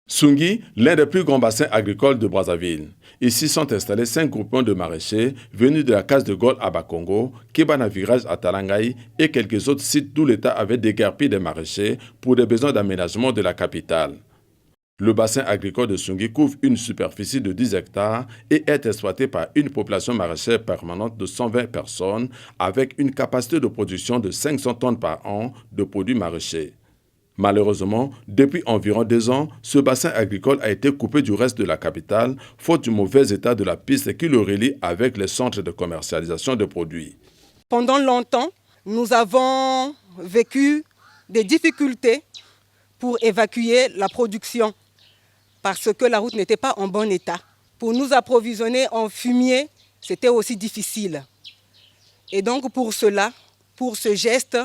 Sungui, l'un des plus grands bassins agricoles de Brazzaville. Ici sont installés 5 groupements de maraîchers venus de la case de Gol à Bakongo, Kebana Virage à Talangaï et quelques autres sites d'où l'État avait déguerpi des maraîchers pour des besoins d'aménagement de la capitale. Le bassin agricole de Sungui couvre une superficie de 10 hectares et est exploité par une population maraîchère permanente de 120 personnes avec une capacité de production de 500 tonnes par an de produits maraîchers. Malheureusement, depuis environ 2 ans, ce bassin agricole a été coupé du reste de la capitale, faute du mauvais état de la piste qui le relie avec les centres de commercialisation de produits. Pendant longtemps, nous avons vécu des difficultés pour évacuer la production parce que la route n'était pas en bon état. Pour nous approvisionner en fumier, c'était aussi difficile. Et donc pour cela, pour ce geste,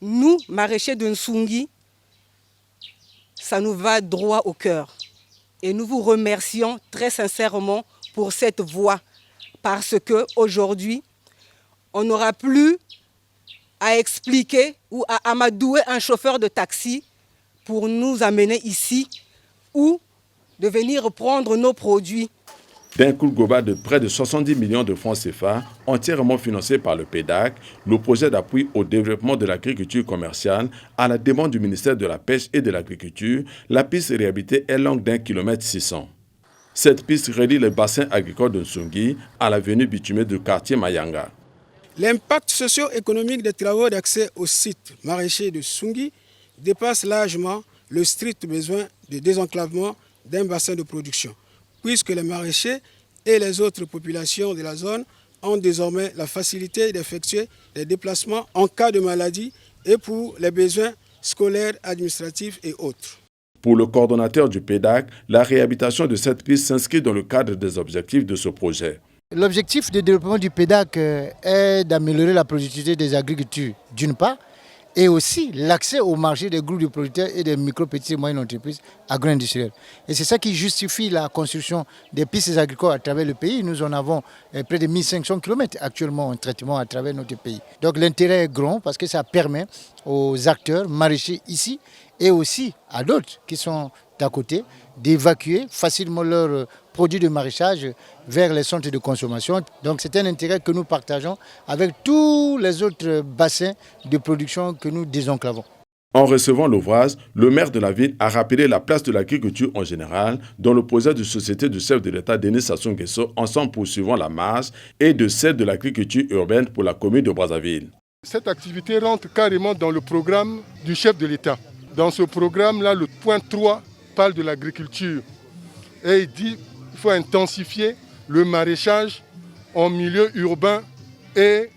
nous, maraîchers de Nsungui, ça nous va droit au cœur. Et nous vous remercions très sincèrement pour cette voie. Parce qu'aujourd'hui, on n'aura plus à expliquer ou à amadouer un chauffeur de taxi pour nous amener ici ou de venir prendre nos produits. D'un coût global de près de 70 millions de francs CFA, entièrement financé par le PEDAC, le projet d'appui au développement de l'agriculture commerciale, à la demande du ministère de la Pêche et de l'Agriculture, la piste réhabilitée est longue d'1,6 km. Cette piste relie le bassin agricole de Nsungui à l'avenue bitumée du quartier Mayanga. L'impact socio-économique des travaux d'accès au site maraîcher de Nsungui dépasse largement le strict besoin de désenclavement d'un bassin de production, puisque les maraîchers et les autres populations de la zone ont désormais la facilité d'effectuer des déplacements en cas de maladie et pour les besoins scolaires, administratifs et autres. Pour le coordonnateur du PEDAC, la réhabilitation de cette piste s'inscrit dans le cadre des objectifs de ce projet. L'objectif de développement du PEDAC est d'améliorer la productivité des agricultures d'une part, et aussi l'accès au marché des groupes de producteurs et des micro, petites et moyennes entreprises agro-industrielles. Et c'est ça qui justifie la construction des pistes agricoles à travers le pays. Nous en avons près de 1500 km actuellement en traitement à travers notre pays. Donc l'intérêt est grand parce que ça permet aux acteurs maraîchers ici et aussi à d'autres qui sont d'à côté d'évacuer facilement leurs produits de maraîchage vers les centres de consommation. Donc c'est un intérêt que nous partageons avec tous les autres bassins de production que nous désenclavons. En recevant l'ouvrage, le maire de la ville a rappelé la place de l'agriculture en général dans le projet de société du chef de l'État Denis Sassou Nguesso, ensemble poursuivant la marche, et de celle de l'agriculture urbaine pour la commune de Brazzaville. Cette activité rentre carrément dans le programme du chef de l'État. Dans ce programme-là, le point 3 parle de l'agriculture et il dit qu'il faut intensifier le maraîchage en milieu urbain et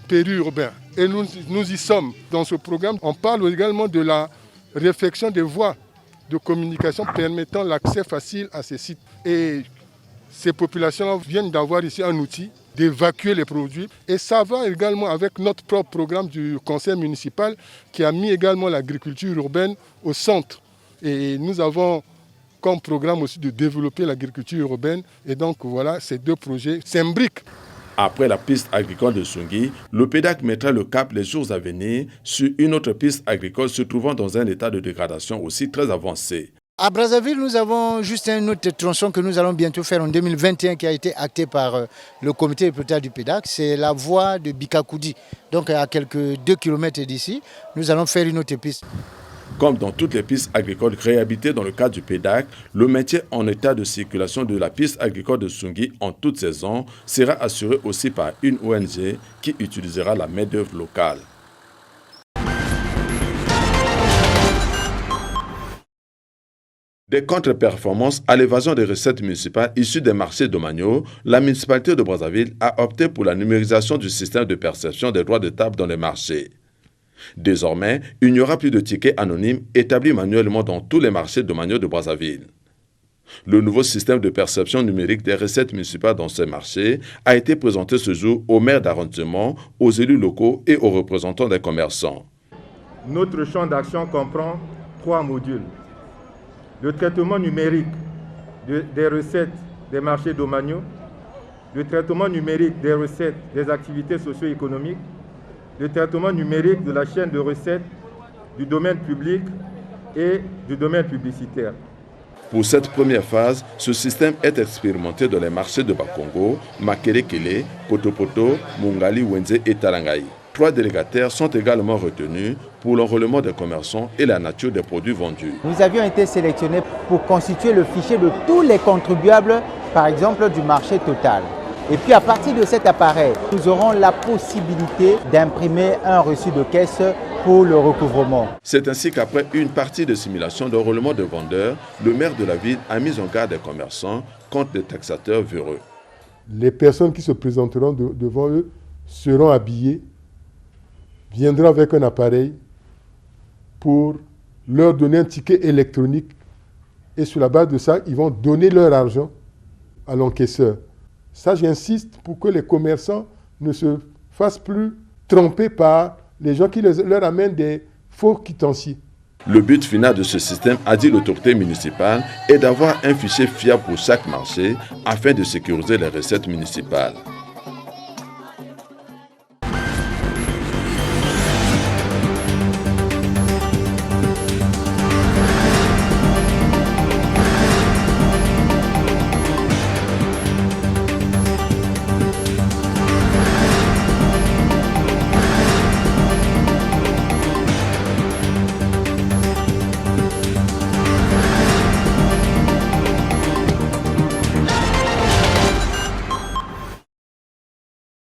périurbain. Et nous y sommes. Dans ce programme, on parle également de la réflexion des voies de communication permettant l'accès facile à ces sites. Et ces populations viennent d'avoir ici un outil d'évacuer les produits. Et ça va également avec notre propre programme du conseil municipal qui a mis également l'agriculture urbaine au centre. Et nous avons comme programme aussi de développer l'agriculture urbaine. Et donc voilà, ces deux projets s'imbriquent. Après la piste agricole de Sungui, le PEDAC mettra le cap les jours à venir sur une autre piste agricole se trouvant dans un état de dégradation aussi très avancé. À Brazzaville, nous avons juste un autre tronçon que nous allons bientôt faire en 2021 qui a été acté par le comité pilotage du PEDAC. C'est la voie de Bikakoudi. Donc à quelques 2 km d'ici, nous allons faire une autre piste. Comme dans toutes les pistes agricoles réhabilitées dans le cadre du PEDAC, le maintien en état de circulation de la piste agricole de Sungui en toute saison sera assuré aussi par une ONG qui utilisera la main-d'œuvre locale. Des contre-performances à l'évasion des recettes municipales issues des marchés domaniaux, la municipalité de Brazzaville a opté pour la numérisation du système de perception des droits de table dans les marchés. Désormais, il n'y aura plus de tickets anonymes établis manuellement dans tous les marchés domaniaux de Brazzaville. Le nouveau système de perception numérique des recettes municipales dans ces marchés a été présenté ce jour aux maires d'arrondissement, aux élus locaux et aux représentants des commerçants. Notre champ d'action comprend 3 modules. Le traitement numérique des recettes des marchés domaniaux, le traitement numérique des recettes des activités socio-économiques, le traitement numérique de la chaîne de recettes du domaine public et du domaine publicitaire. Pour cette première phase, ce système est expérimenté dans les marchés de Bakongo, Makelekele, Potopoto, Mungali, Wenze et Talangaï. 3 délégataires sont également retenus pour l'enrôlement des commerçants et la nature des produits vendus. Nous avions été sélectionnés pour constituer le fichier de tous les contribuables, par exemple du marché total. Et puis à partir de cet appareil, nous aurons la possibilité d'imprimer un reçu de caisse pour le recouvrement. C'est ainsi qu'après une partie de simulation d'enrôlement de vendeurs, le maire de la ville a mis en garde des commerçants contre des taxateurs véreux. Les personnes qui se présenteront devant eux seront habillées, viendront avec un appareil pour leur donner un ticket électronique et sur la base de ça, ils vont donner leur argent à l'encaisseur. Ça, j'insiste pour que les commerçants ne se fassent plus tromper par les gens qui leur amènent des faux quitanciers. Le but final de ce système, a dit l'autorité municipale, est d'avoir un fichier fiable pour chaque marché afin de sécuriser les recettes municipales.